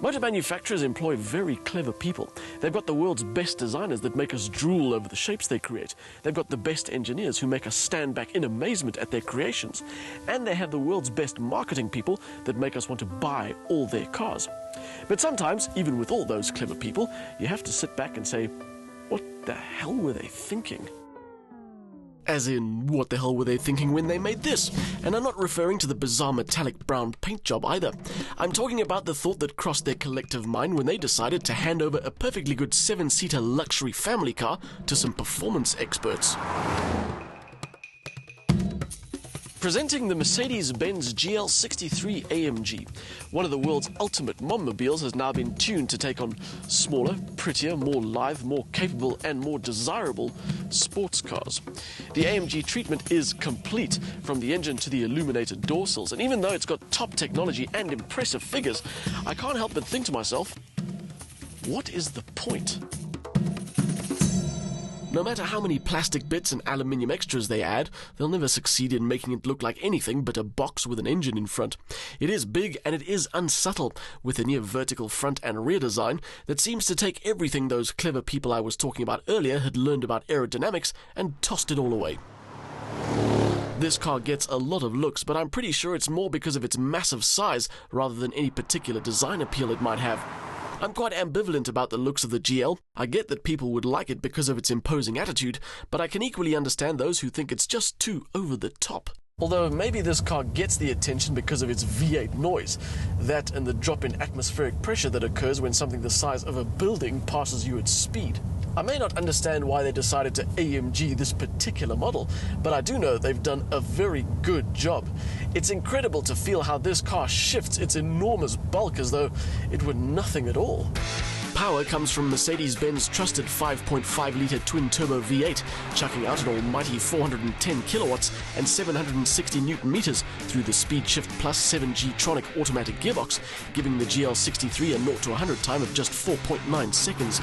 Motor manufacturers employ very clever people. They've got the world's best designers that make us drool over the shapes they create. They've got the best engineers who make us stand back in amazement at their creations. And they have the world's best marketing people that make us want to buy all their cars. But sometimes, even with all those clever people, you have to sit back and say, what the hell were they thinking? As in, what the hell were they thinking when they made this? And I'm not referring to the bizarre metallic brown paint job either. I'm talking about the thought that crossed their collective mind when they decided to hand over a perfectly good 7-seater luxury family car to some performance experts. Presenting the Mercedes-Benz GL63 AMG, one of the world's ultimate mommobiles has now been tuned to take on smaller, prettier, more lithe, more capable and more desirable sports cars. The AMG treatment is complete, from the engine to the illuminated door sills, and even though it's got top technology and impressive figures, I can't help but think to myself, what is the point? No matter how many plastic bits and aluminium extras they add, they'll never succeed in making it look like anything but a box with an engine in front. It is big and it is unsubtle, with a near vertical front and rear design that seems to take everything those clever people I was talking about earlier had learned about aerodynamics and tossed it all away. This car gets a lot of looks, but I'm pretty sure it's more because of its massive size rather than any particular design appeal it might have. I'm quite ambivalent about the looks of the GL. I get that people would like it because of its imposing attitude, but I can equally understand those who think it's just too over the top. Although maybe this car gets the attention because of its V8 noise, that and the drop in atmospheric pressure that occurs when something the size of a building passes you at speed. I may not understand why they decided to AMG this particular model, but I do know they've done a very good job. It's incredible to feel how this car shifts its enormous bulk as though it were nothing at all. Power comes from Mercedes-Benz trusted 5.5-litre twin-turbo V8, chucking out an almighty 410 kilowatts and 760 newton-meters through the Speed Shift Plus 7G-tronic automatic gearbox, giving the GL63 a 0-100 time of just 4.9 seconds.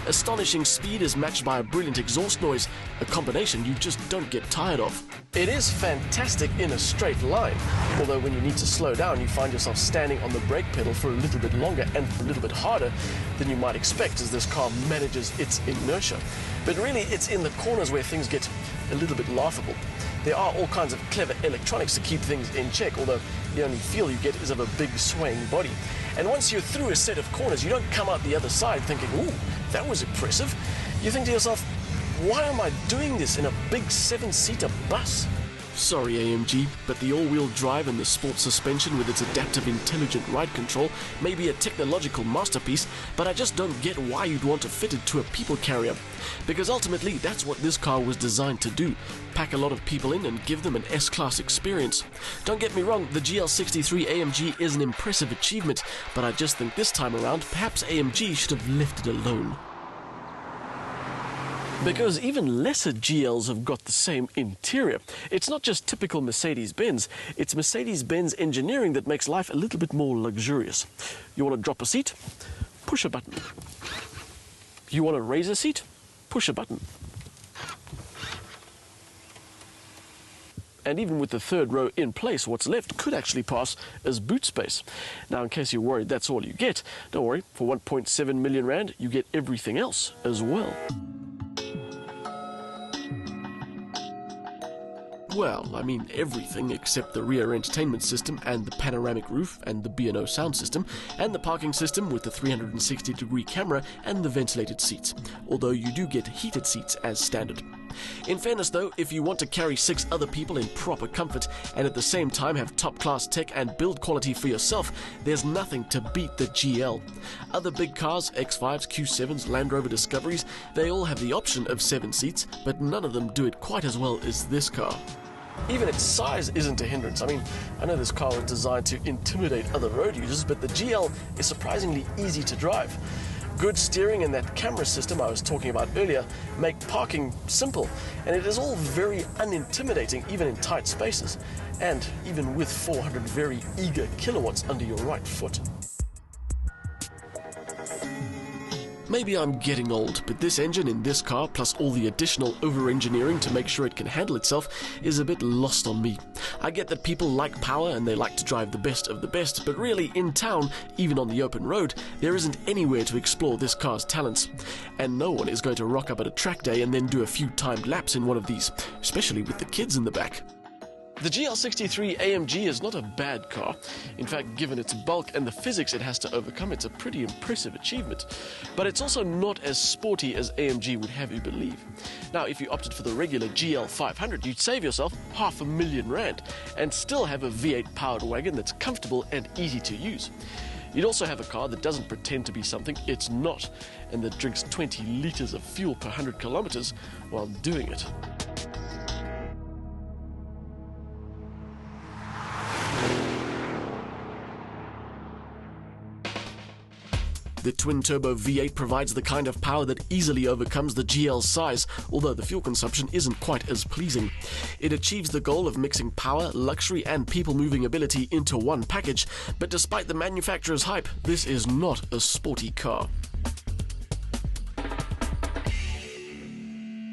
Astonishing speed is matched by a brilliant exhaust noise, a combination you just don't get tired of. It is fantastic in a straight line, although when you need to slow down you find yourself standing on the brake pedal for a little bit longer and a little bit harder than you might expect as this car manages its inertia. But really it's in the corners where things get a little bit laughable. There are all kinds of clever electronics to keep things in check, although the only feel you get is of a big swaying body. And once you're through a set of corners, you don't come out the other side thinking, ooh, that was impressive. You think to yourself, why am I doing this in a big 7-seater bus? Sorry AMG, but the all-wheel drive and the sport suspension with its adaptive intelligent ride control may be a technological masterpiece, but I just don't get why you'd want to fit it to a people carrier. Because ultimately that's what this car was designed to do, pack a lot of people in and give them an S-Class experience. Don't get me wrong, the GL63 AMG is an impressive achievement, but I just think this time around perhaps AMG should have left it alone. Because even lesser GLs have got the same interior. It's not just typical Mercedes-Benz, it's Mercedes-Benz engineering that makes life a little bit more luxurious. You want to drop a seat? Push a button. You want to raise a seat? Push a button. And even with the third row in place, what's left could actually pass as boot space. Now, in case you're worried that's all you get, don't worry, for 1.7 million rand, you get everything else as well. Well, I mean everything except the rear entertainment system and the panoramic roof and the B&O sound system and the parking system with the 360-degree camera and the ventilated seats, although you do get heated seats as standard. In fairness though, if you want to carry 6 other people in proper comfort and at the same time have top-class tech and build quality for yourself, there's nothing to beat the GL. Other big cars, X5s, Q7s, Land Rover Discoveries, they all have the option of 7 seats, but none of them do it quite as well as this car. Even its size isn't a hindrance. I mean, I know this car was designed to intimidate other road users, but the GL is surprisingly easy to drive. Good steering and that camera system I was talking about earlier make parking simple, and it is all very unintimidating even in tight spaces, and even with 400 very eager kilowatts under your right foot. Maybe I'm getting old, but this engine in this car, plus all the additional over-engineering to make sure it can handle itself, is a bit lost on me. I get that people like power and they like to drive the best of the best, but really, in town, even on the open road, there isn't anywhere to explore this car's talents. And no one is going to rock up at a track day and then do a few timed laps in one of these, especially with the kids in the back. The GL63 AMG is not a bad car. In fact, given its bulk and the physics it has to overcome, it's a pretty impressive achievement. But it's also not as sporty as AMG would have you believe. Now, if you opted for the regular GL500, you'd save yourself R500,000 and still have a V8 powered wagon that's comfortable and easy to use. You'd also have a car that doesn't pretend to be something it's not, and that drinks 20 litres of fuel per 100 kilometres while doing it. The twin-turbo V8 provides the kind of power that easily overcomes the GL's size, although the fuel consumption isn't quite as pleasing. It achieves the goal of mixing power, luxury and people-moving ability into one package, but despite the manufacturer's hype, this is not a sporty car.